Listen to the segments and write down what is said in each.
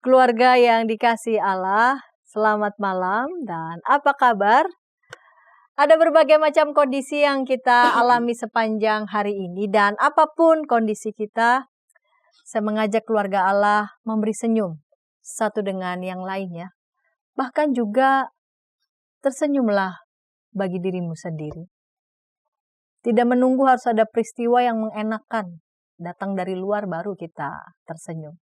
Keluarga yang dikasihi Allah, selamat malam dan apa kabar? Ada berbagai macam kondisi yang kita alami sepanjang hari ini dan apapun kondisi kita, saya mengajak keluarga Allah memberi senyum satu dengan yang lainnya. Bahkan juga tersenyumlah bagi dirimu sendiri. Tidak menunggu harus ada peristiwa yang mengenakan, datang dari luar baru kita tersenyum.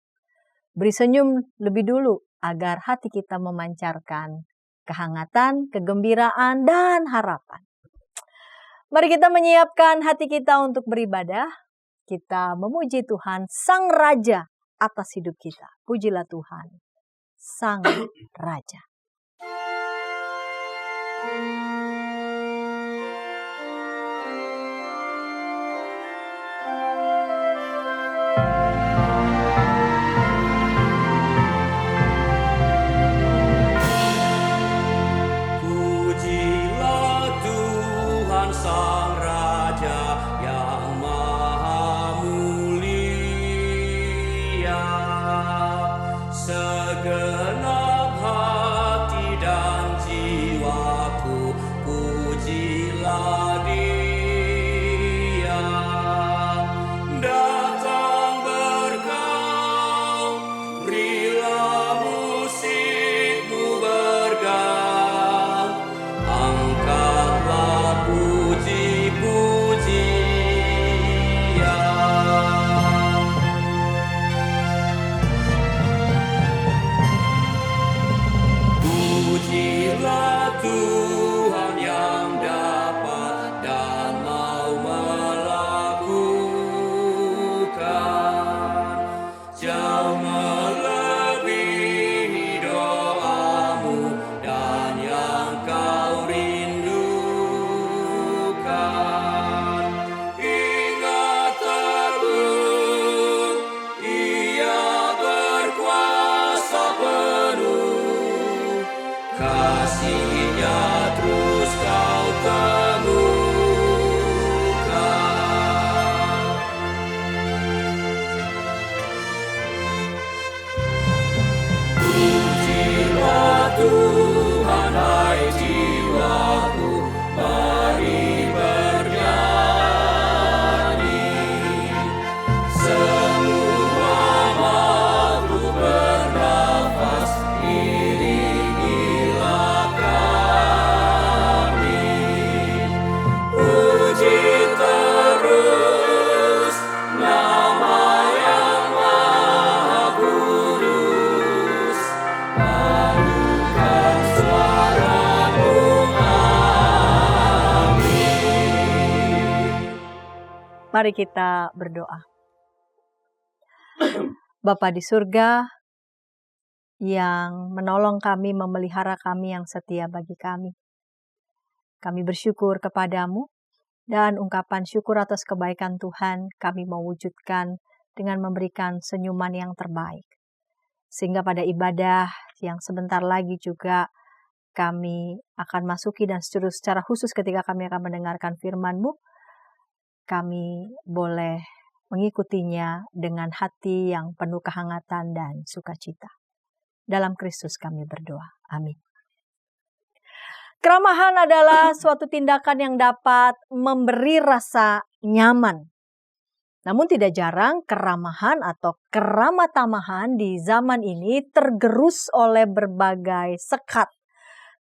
Beri senyum lebih dulu agar hati kita memancarkan kehangatan, kegembiraan, dan harapan. Mari kita menyiapkan hati kita untuk beribadah. Kita memuji Tuhan, Sang Raja atas hidup kita. Pujilah Tuhan, Sang Raja. Mari kita berdoa. Bapa di surga yang menolong kami, memelihara kami, yang setia bagi kami. Kami bersyukur kepadamu dan ungkapan syukur atas kebaikan Tuhan kami mewujudkan dengan memberikan senyuman yang terbaik. Sehingga pada ibadah yang sebentar lagi juga kami akan masuki dan secara khusus ketika kami akan mendengarkan firman-Mu, kami boleh mengikutinya dengan hati yang penuh kehangatan dan sukacita. Dalam Kristus kami berdoa. Amin. Keramahan adalah suatu tindakan yang dapat memberi rasa nyaman. Namun tidak jarang keramahan atau keramatamahan di zaman ini tergerus oleh berbagai sekat.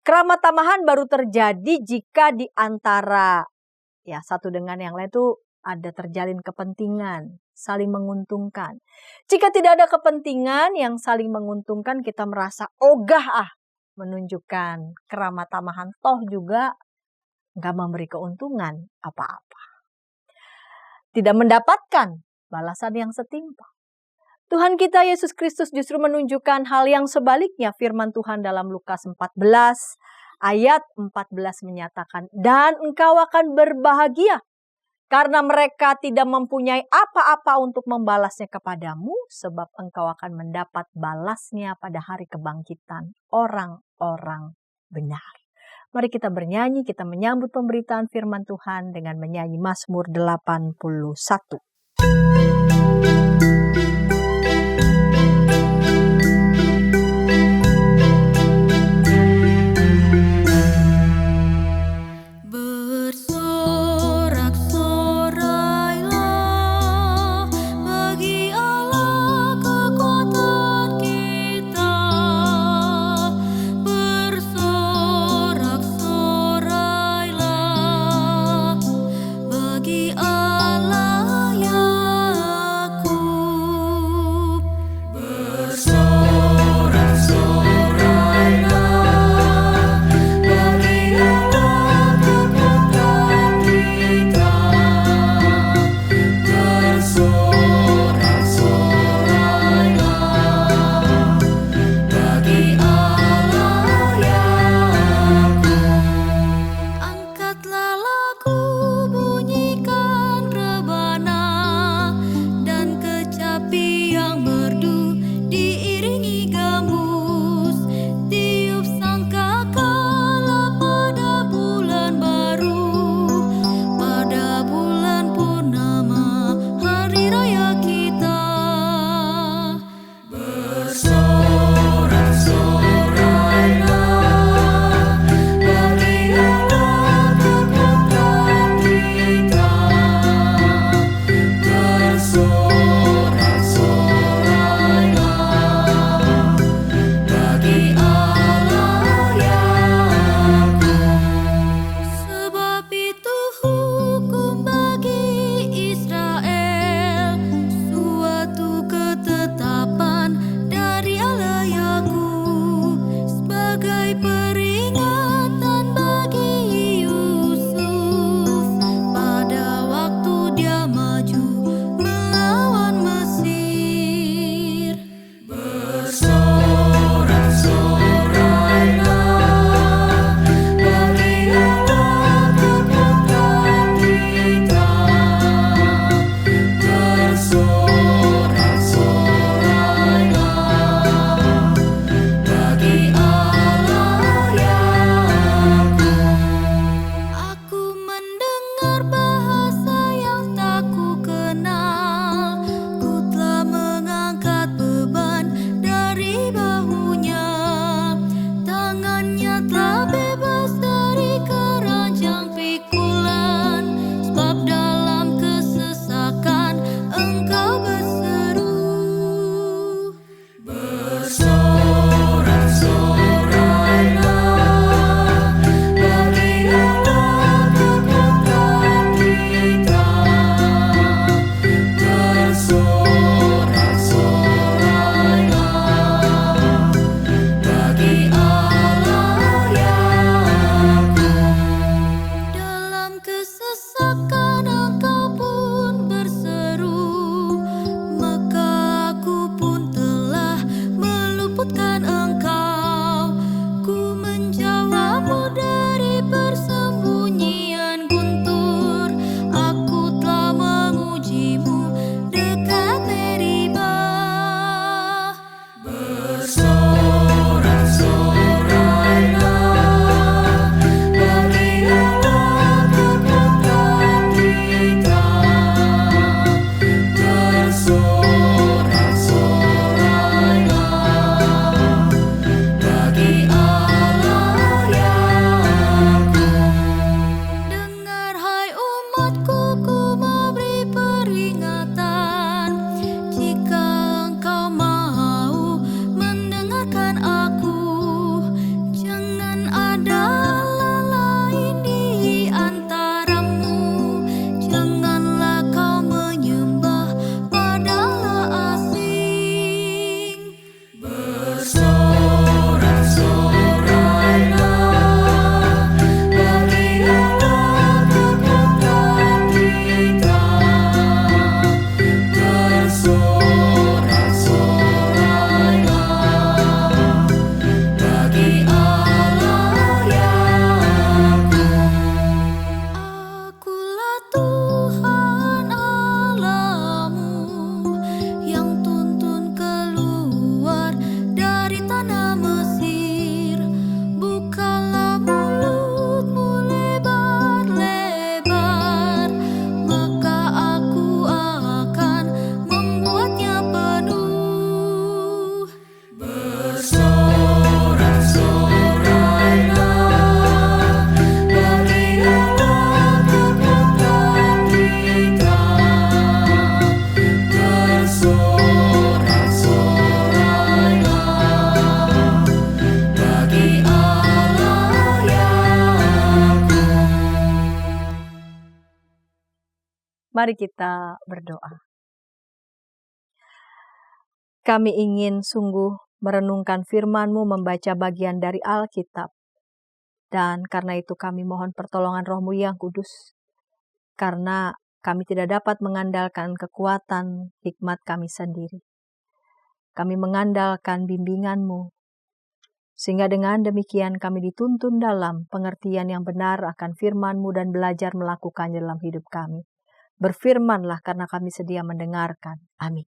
Keramatamahan baru terjadi jika di antara satu dengan yang lain itu ada terjalin kepentingan, saling menguntungkan. Jika tidak ada kepentingan yang saling menguntungkan, kita merasa ogah menunjukkan keramatamahan, toh juga nggak memberi keuntungan apa-apa. Tidak mendapatkan balasan yang setimpal. Tuhan kita Yesus Kristus justru menunjukkan hal yang sebaliknya. Firman Tuhan dalam Lukas 14 ayat 14 menyatakan, "Dan engkau akan berbahagia karena mereka tidak mempunyai apa-apa untuk membalasnya kepadamu, sebab engkau akan mendapat balasnya pada hari kebangkitan orang-orang benar." Mari kita bernyanyi, kita menyambut pemberitaan firman Tuhan dengan menyanyi Mazmur 81. Mari kita berdoa. Kami ingin sungguh merenungkan firman-Mu, membaca bagian dari Alkitab. Dan karena itu kami mohon pertolongan Roh-Mu yang kudus. Karena kami tidak dapat mengandalkan kekuatan hikmat kami sendiri. Kami mengandalkan bimbingan-Mu. Sehingga dengan demikian kami dituntun dalam pengertian yang benar akan firman-Mu dan belajar melakukannya dalam hidup kami. Berfirmanlah karena kami sedia mendengarkan. Amin.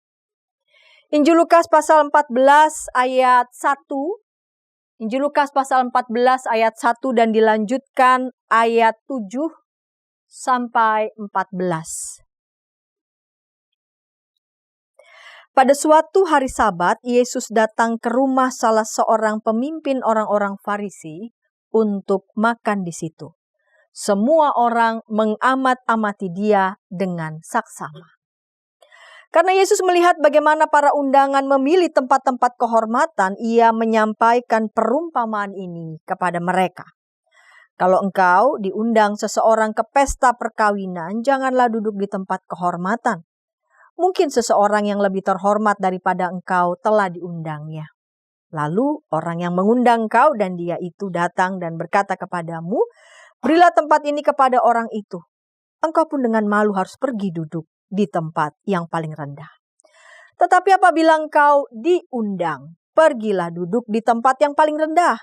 Injil Lukas pasal 14 ayat 1. Injil Lukas pasal 14 ayat 1 dan dilanjutkan ayat 7 sampai 14. Pada suatu hari Sabat, Yesus datang ke rumah salah seorang pemimpin orang-orang Farisi untuk makan di situ. Semua orang mengamat-amati dia dengan saksama. Karena Yesus melihat bagaimana para undangan memilih tempat-tempat kehormatan, ia menyampaikan perumpamaan ini kepada mereka. Kalau engkau diundang seseorang ke pesta perkawinan, janganlah duduk di tempat kehormatan. Mungkin seseorang yang lebih terhormat daripada engkau telah diundangnya. Lalu orang yang mengundang kau dan dia itu datang dan berkata kepadamu, berilah tempat ini kepada orang itu. Engkau pun dengan malu harus pergi duduk di tempat yang paling rendah. Tetapi apabila engkau diundang, pergilah duduk di tempat yang paling rendah.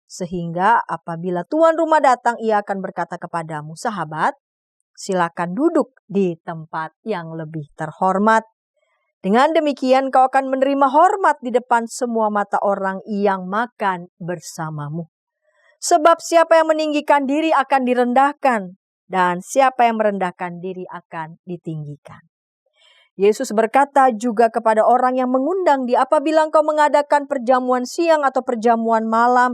Sehingga apabila tuan rumah datang, ia akan berkata kepadamu, sahabat, silakan duduk di tempat yang lebih terhormat. Dengan demikian kau akan menerima hormat di depan semua mata orang yang makan bersamamu. Sebab siapa yang meninggikan diri akan direndahkan, dan siapa yang merendahkan diri akan ditinggikan. Yesus berkata juga kepada orang yang mengundang dia, apabila engkau mengadakan perjamuan siang atau perjamuan malam,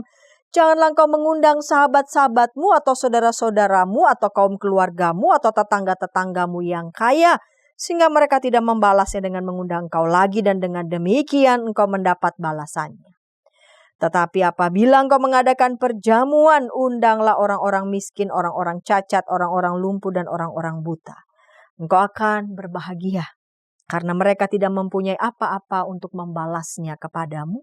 janganlah engkau mengundang sahabat-sahabatmu atau saudara-saudaramu atau kaum keluargamu atau tetangga-tetanggamu yang kaya, sehingga mereka tidak membalasnya dengan mengundang engkau lagi dan dengan demikian engkau mendapat balasannya. Tetapi apabila engkau mengadakan perjamuan, undanglah orang-orang miskin, orang-orang cacat, orang-orang lumpuh dan orang-orang buta. Engkau akan berbahagia karena mereka tidak mempunyai apa-apa untuk membalasnya kepadamu.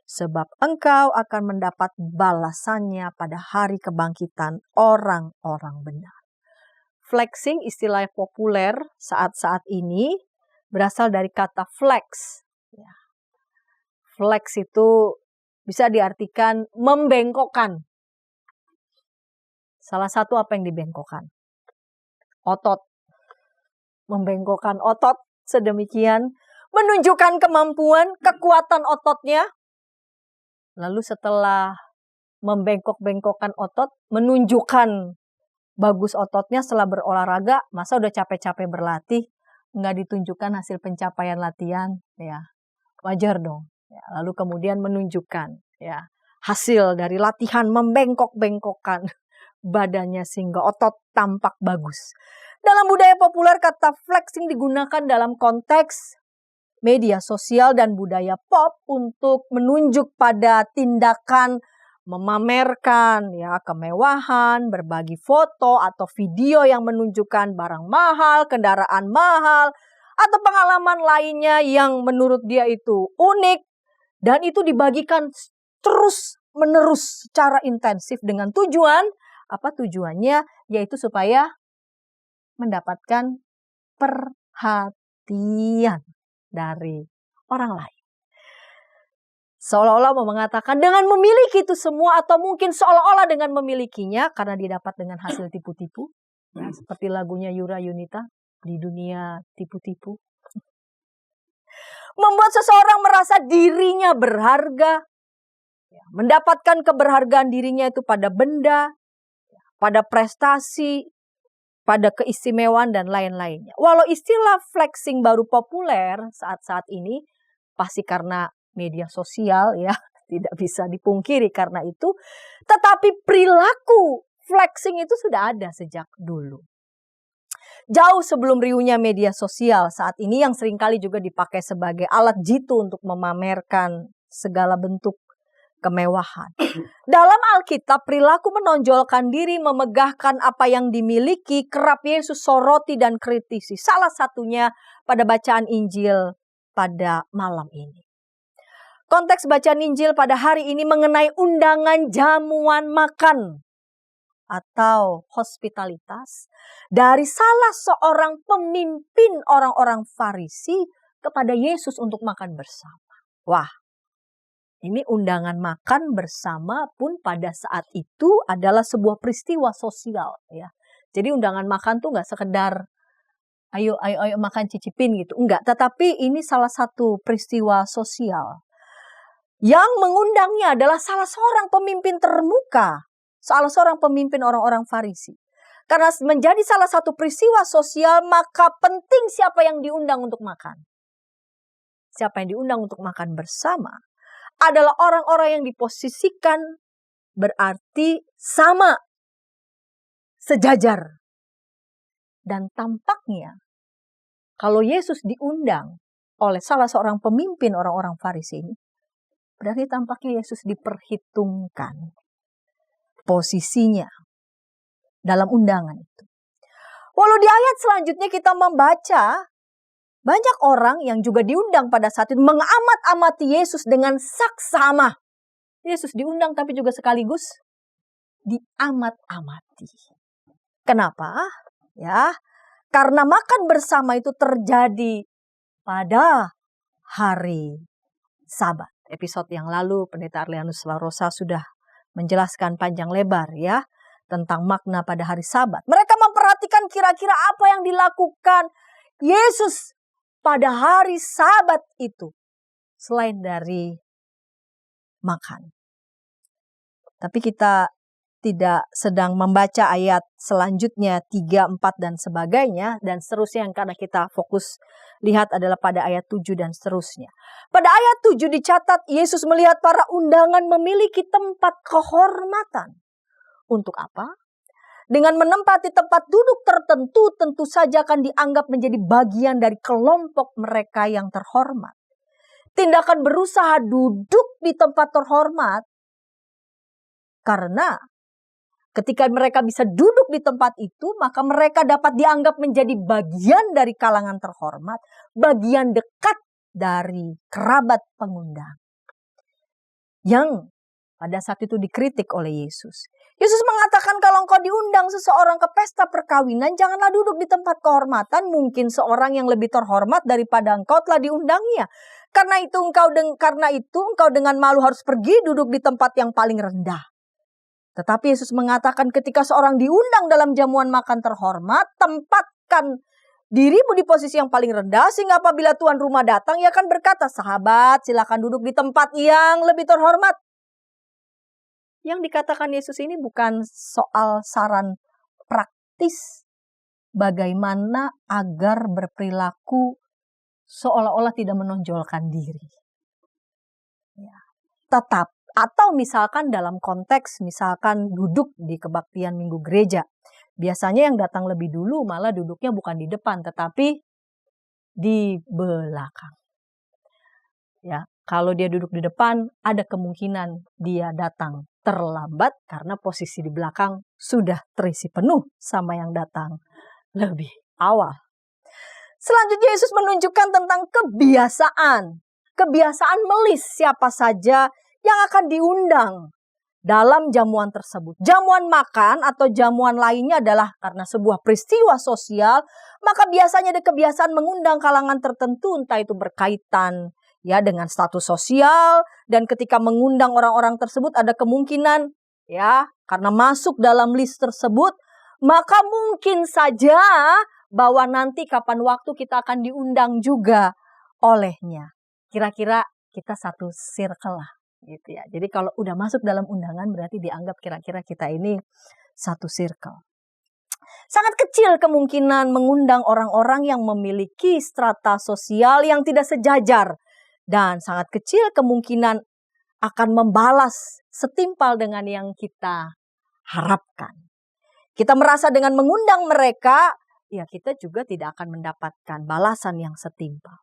Sebab engkau akan mendapat balasannya pada hari kebangkitan orang-orang benar. Flexing, istilah populer saat-saat ini, berasal dari kata flex. Flex itu bisa diartikan membengkokkan. Salah satu apa yang dibengkokkan? Otot. Membengkokkan otot sedemikian, menunjukkan kemampuan, kekuatan ototnya. Lalu setelah membengkok-bengkokkan otot, menunjukkan bagus ototnya setelah berolahraga, masa udah capek-capek berlatih, nggak ditunjukkan hasil pencapaian latihan, ya wajar dong. Ya, lalu kemudian menunjukkan ya hasil dari latihan membengkok-bengkokkan badannya sehingga otot tampak bagus. Dalam budaya populer kata flexing digunakan dalam konteks media sosial dan budaya pop untuk menunjuk pada tindakan memamerkan ya kemewahan, berbagi foto atau video yang menunjukkan barang mahal, kendaraan mahal, atau pengalaman lainnya yang menurut dia itu unik. Dan itu dibagikan terus menerus secara intensif dengan tujuan, apa tujuannya? Yaitu supaya mendapatkan perhatian dari orang lain. Seolah-olah mau mengatakan dengan memiliki itu semua atau mungkin seolah-olah dengan memilikinya karena didapat dengan hasil tipu-tipu. Ya, seperti lagunya Yura Yunita, di dunia tipu-tipu. Membuat seseorang merasa dirinya berharga, mendapatkan keberhargaan dirinya itu pada benda, pada prestasi, pada keistimewaan dan lain-lainnya. Walau istilah flexing baru populer saat-saat ini, pasti karena media sosial ya, tidak bisa dipungkiri karena itu, tetapi perilaku flexing itu sudah ada sejak dulu. Jauh sebelum riuhnya media sosial saat ini yang seringkali juga dipakai sebagai alat jitu untuk memamerkan segala bentuk kemewahan. Dalam Alkitab, perilaku menonjolkan diri, memegahkan apa yang dimiliki, kerap Yesus soroti dan kritisi. Salah satunya pada bacaan Injil pada malam ini. Konteks bacaan Injil pada hari ini mengenai undangan jamuan makan atau hospitalitas dari salah seorang pemimpin orang-orang Farisi kepada Yesus untuk makan bersama. Wah, ini undangan makan bersama pun pada saat itu adalah sebuah peristiwa sosial ya. Jadi undangan makan tuh nggak sekedar ayo makan cicipin gitu, enggak. Tetapi ini salah satu peristiwa sosial. Yang mengundangnya adalah salah seorang pemimpin termuka, salah seorang pemimpin orang-orang Farisi. Karena menjadi salah satu peristiwa sosial, maka penting siapa yang diundang untuk makan. Siapa yang diundang untuk makan bersama adalah orang-orang yang diposisikan berarti sama, sejajar. Dan tampaknya kalau Yesus diundang oleh salah seorang pemimpin orang-orang Farisi ini, berarti tampaknya Yesus diperhitungkan posisinya dalam undangan itu. Walau di ayat selanjutnya kita membaca Banyak orang yang juga diundang pada saat itu mengamat-amati Yesus dengan saksama. Yesus diundang tapi juga sekaligus diamat-amati. Kenapa? Ya, karena makan bersama itu terjadi pada hari Sabat. Episode yang lalu Pendeta Arlianus Larosa sudah menjelaskan panjang lebar ya tentang makna pada hari Sabat. Mereka memperhatikan kira-kira apa yang dilakukan Yesus pada hari Sabat itu selain dari makan. Tapi kita tidak sedang membaca ayat selanjutnya 3, 4 dan sebagainya dan seterusnya, yang karena kita fokus lihat adalah pada ayat 7 dan seterusnya. Pada ayat 7 dicatat Yesus melihat para undangan memiliki tempat kehormatan. Untuk apa? Dengan menempati tempat duduk tertentu tentu saja akan dianggap menjadi bagian dari kelompok mereka yang terhormat. Tindakan berusaha duduk di tempat terhormat karena ketika mereka bisa duduk di tempat itu, maka mereka dapat dianggap menjadi bagian dari kalangan terhormat, bagian dekat dari kerabat pengundang. Yang pada saat itu dikritik oleh Yesus. Yesus mengatakan kalau engkau diundang seseorang ke pesta perkawinan, janganlah duduk di tempat kehormatan. Mungkin seorang yang lebih terhormat daripada engkau telah diundangnya. Karena itu engkau dengan malu harus pergi duduk di tempat yang paling rendah. Tetapi Yesus mengatakan ketika seorang diundang dalam jamuan makan terhormat, tempatkan dirimu di posisi yang paling rendah, sehingga apabila tuan rumah datang, ia akan berkata, sahabat silakan duduk di tempat yang lebih terhormat. Yang dikatakan Yesus ini bukan soal saran praktis bagaimana agar berperilaku seolah-olah tidak menonjolkan diri. Ya. Atau misalkan dalam konteks misalkan duduk di kebaktian minggu gereja. Biasanya yang datang lebih dulu malah duduknya bukan di depan tetapi di belakang. Ya, kalau dia duduk di depan ada kemungkinan dia datang terlambat karena posisi di belakang sudah terisi penuh sama yang datang lebih awal. Selanjutnya Yesus menunjukkan tentang kebiasaan melis siapa saja yang akan diundang dalam jamuan tersebut. Jamuan makan atau jamuan lainnya adalah karena sebuah peristiwa sosial, maka biasanya ada kebiasaan mengundang kalangan tertentu, entah itu berkaitan ya dengan status sosial, dan ketika mengundang orang-orang tersebut ada kemungkinan ya karena masuk dalam list tersebut, maka mungkin saja bahwa nanti kapan waktu kita akan diundang juga olehnya. Kira-kira kita satu circle lah gitu ya. Jadi kalau udah masuk dalam undangan berarti dianggap kira-kira kita ini satu circle. Sangat kecil kemungkinan mengundang orang-orang yang memiliki strata sosial yang tidak sejajar. Dan sangat kecil kemungkinan akan membalas setimpal dengan yang kita harapkan. Kita merasa dengan mengundang mereka, ya kita juga tidak akan mendapatkan balasan yang setimpal.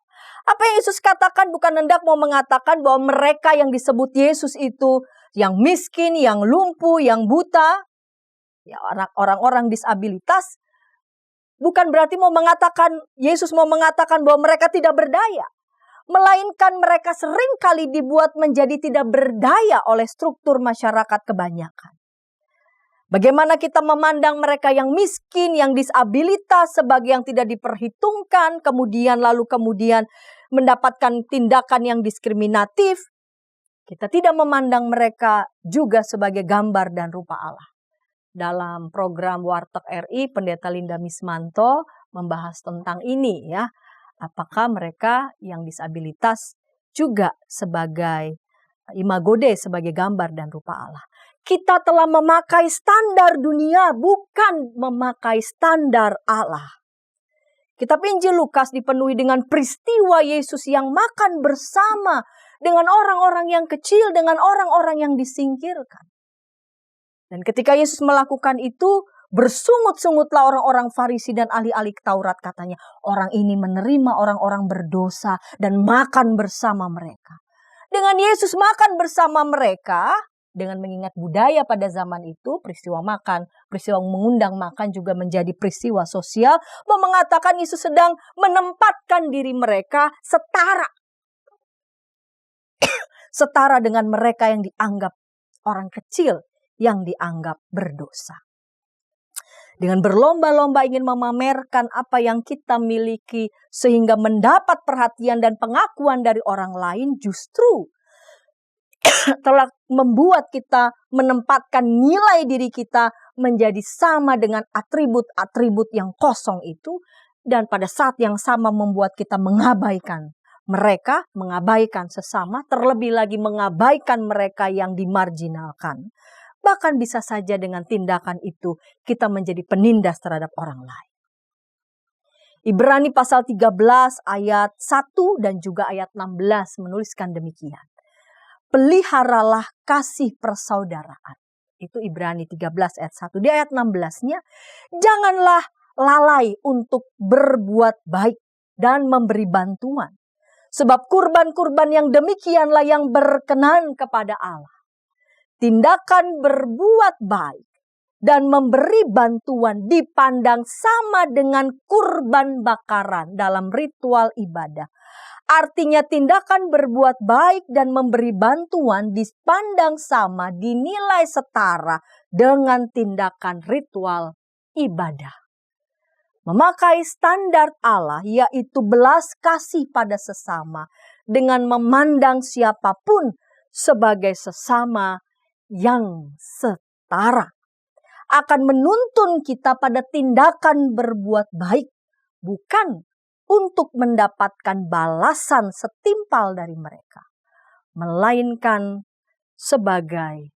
Apa yang Yesus katakan bukan hendak mau mengatakan bahwa mereka yang disebut Yesus itu yang miskin, yang lumpuh, yang buta, ya orang-orang disabilitas, bukan berarti Yesus mau mengatakan bahwa mereka tidak berdaya. Melainkan mereka sering kali dibuat menjadi tidak berdaya oleh struktur masyarakat kebanyakan. Bagaimana kita memandang mereka yang miskin, yang disabilitas sebagai yang tidak diperhitungkan, kemudian mendapatkan tindakan yang diskriminatif. Kita tidak memandang mereka juga sebagai gambar dan rupa Allah. Dalam program Warteg RI, Pendeta Linda Mismanto membahas tentang ini ya. Apakah mereka yang disabilitas juga sebagai imago Dei, sebagai gambar dan rupa Allah. Kita telah memakai standar dunia, bukan memakai standar Allah. Kitab Injil Lukas dipenuhi dengan peristiwa Yesus yang makan bersama dengan orang-orang yang kecil, dengan orang-orang yang disingkirkan. Dan ketika Yesus melakukan itu, bersungut-sungutlah orang-orang Farisi dan ahli-ahli Taurat, katanya. Orang ini menerima orang-orang berdosa dan makan bersama mereka. Dengan Yesus makan bersama mereka, dengan mengingat budaya pada zaman itu, peristiwa makan, peristiwa mengundang makan juga menjadi peristiwa sosial, mengatakan Yesus sedang menempatkan diri mereka setara dengan mereka yang dianggap orang kecil, yang dianggap berdosa. Dengan berlomba-lomba ingin memamerkan apa yang kita miliki sehingga mendapat perhatian dan pengakuan dari orang lain, justru telah membuat kita menempatkan nilai diri kita menjadi sama dengan atribut-atribut yang kosong itu, dan pada saat yang sama membuat kita mengabaikan mereka, mengabaikan sesama, terlebih lagi mengabaikan mereka yang dimarginalkan. Bahkan bisa saja dengan tindakan itu kita menjadi penindas terhadap orang lain. Ibrani pasal 13 ayat 1 dan juga ayat 16 menuliskan demikian. Peliharalah kasih persaudaraan. Itu Ibrani 13 ayat 1. Di ayat 16-nya, janganlah lalai untuk berbuat baik dan memberi bantuan. Sebab kurban-kurban yang demikianlah yang berkenan kepada Allah. Tindakan berbuat baik dan memberi bantuan dipandang sama dengan kurban bakaran dalam ritual ibadah. Artinya tindakan berbuat baik dan memberi bantuan dipandang sama, dinilai setara dengan tindakan ritual ibadah. Memakai standar Allah yaitu belas kasih pada sesama dengan memandang siapapun sebagai sesama yang setara. Akan menuntun kita pada tindakan berbuat baik, bukan untuk mendapatkan balasan setimpal dari mereka, melainkan sebagai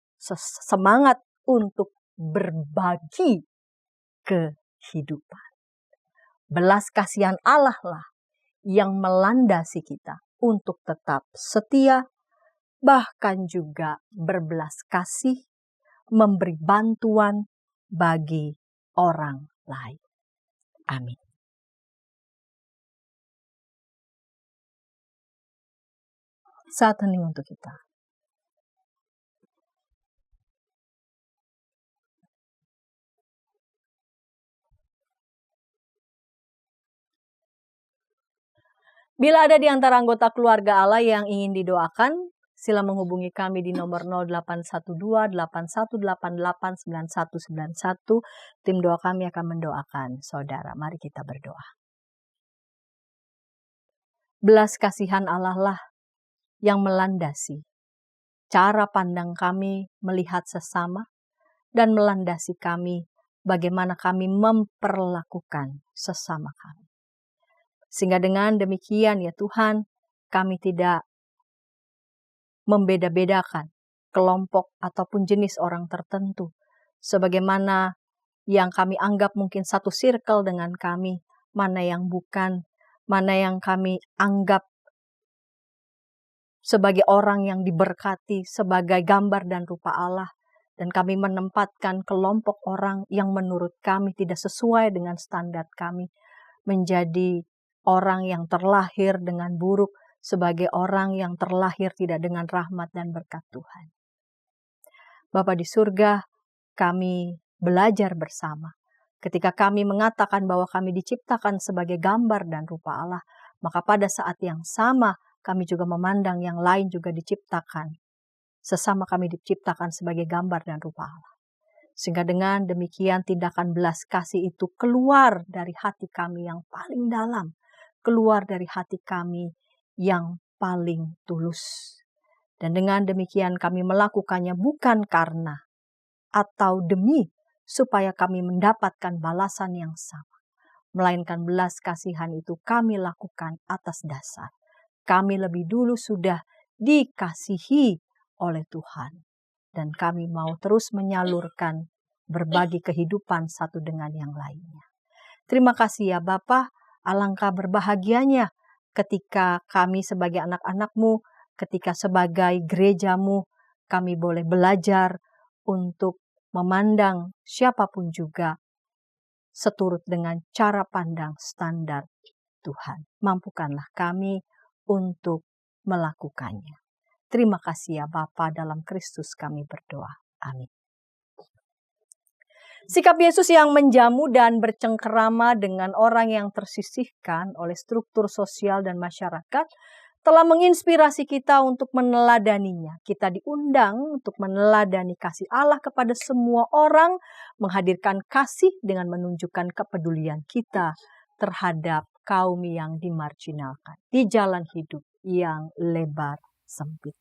semangat untuk berbagi kehidupan. Belas kasihan Allah lah yang melandasi kita untuk tetap setia, bahkan juga berbelas kasih, memberi bantuan bagi orang lain. Amin. Saat hening untuk kita. Bila ada di antara anggota keluarga Allah yang ingin didoakan, sila menghubungi kami di nomor 0812 8188 9191. Tim doa kami akan mendoakan saudara. Mari kita berdoa. Belas kasihan Allah lah yang melandasi cara pandang kami melihat sesama dan melandasi kami bagaimana kami memperlakukan sesama kami. Sehingga dengan demikian ya Tuhan, kami tidak membeda-bedakan kelompok ataupun jenis orang tertentu. Sebagaimana yang kami anggap mungkin satu circle dengan kami, mana yang bukan, mana yang kami anggap sebagai orang yang diberkati, sebagai gambar dan rupa Allah. Dan kami menempatkan kelompok orang yang menurut kami tidak sesuai dengan standar kami, menjadi orang yang terlahir dengan buruk, sebagai orang yang terlahir tidak dengan rahmat dan berkat Tuhan. Bapa di surga, kami belajar bersama. Ketika kami mengatakan bahwa kami diciptakan sebagai gambar dan rupa Allah, maka pada saat yang sama kami juga memandang yang lain juga diciptakan. Sesama kami diciptakan sebagai gambar dan rupa Allah. Sehingga dengan demikian tindakan belas kasih itu keluar dari hati kami yang paling dalam, keluar dari hati kami yang paling tulus. Dan dengan demikian kami melakukannya bukan karena atau demi supaya kami mendapatkan balasan yang sama, melainkan belas kasihan itu kami lakukan atas dasar kami lebih dulu sudah dikasihi oleh Tuhan, dan kami mau terus menyalurkan berbagi kehidupan satu dengan yang lainnya. Terima kasih ya Bapa, alangkah berbahagianya ketika kami sebagai anak-anak-Mu, ketika sebagai gereja-Mu, kami boleh belajar untuk memandang siapapun juga seturut dengan cara pandang standar Tuhan. Mampukanlah kami untuk melakukannya. Terima kasih ya Bapa, dalam Kristus kami berdoa. Amin. Sikap Yesus yang menjamu dan bercengkerama dengan orang yang tersisihkan oleh struktur sosial dan masyarakat telah menginspirasi kita untuk meneladaninya. Kita diundang untuk meneladani kasih Allah kepada semua orang, menghadirkan kasih dengan menunjukkan kepedulian kita terhadap kaum yang dimarginalkan di jalan hidup yang lebar sempit.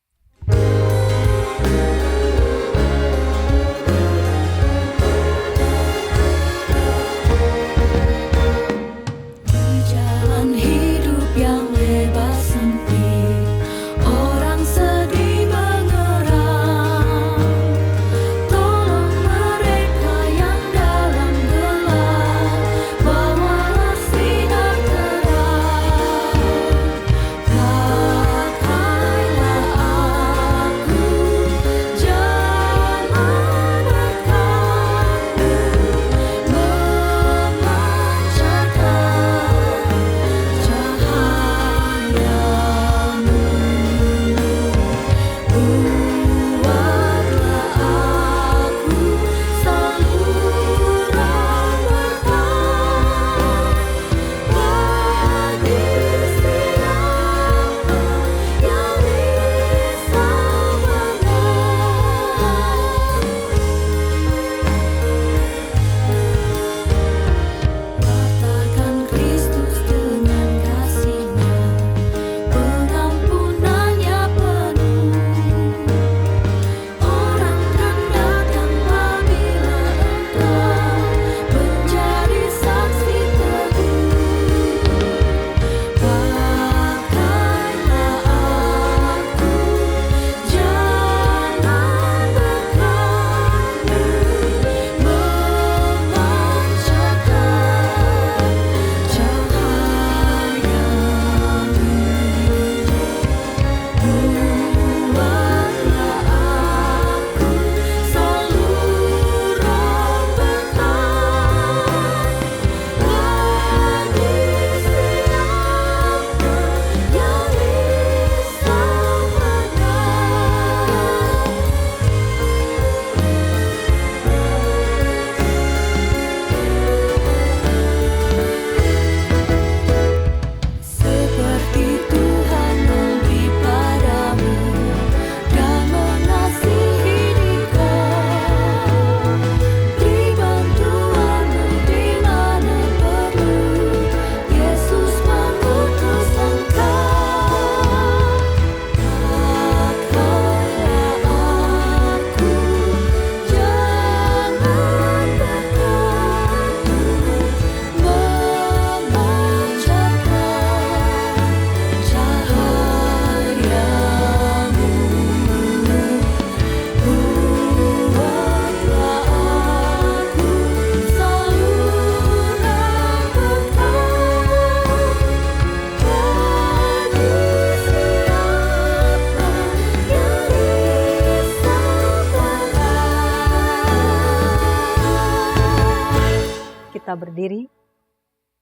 Kita berdiri,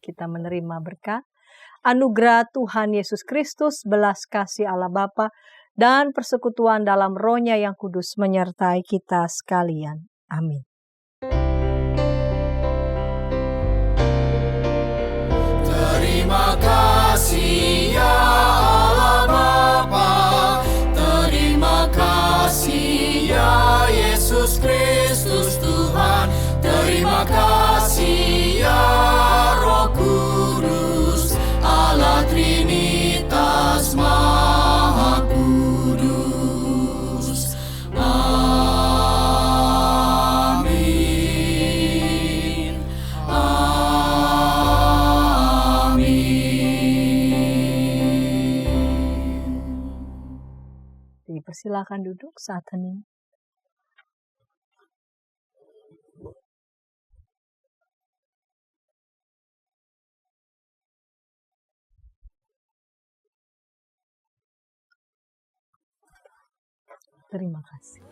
kita menerima berkat, anugerah Tuhan Yesus Kristus, belas kasih Allah Bapa, dan persekutuan dalam Roh-Nya yang kudus menyertai kita sekalian. Amin. Terima kasih ya Allah Bapa, terima kasih ya Yesus Kristus Tuhan, terima kasih ya Roh Kudus, Allah Trinitas Maha Kudus. Amin. Dipersilakan duduk saat hening. Terima kasih.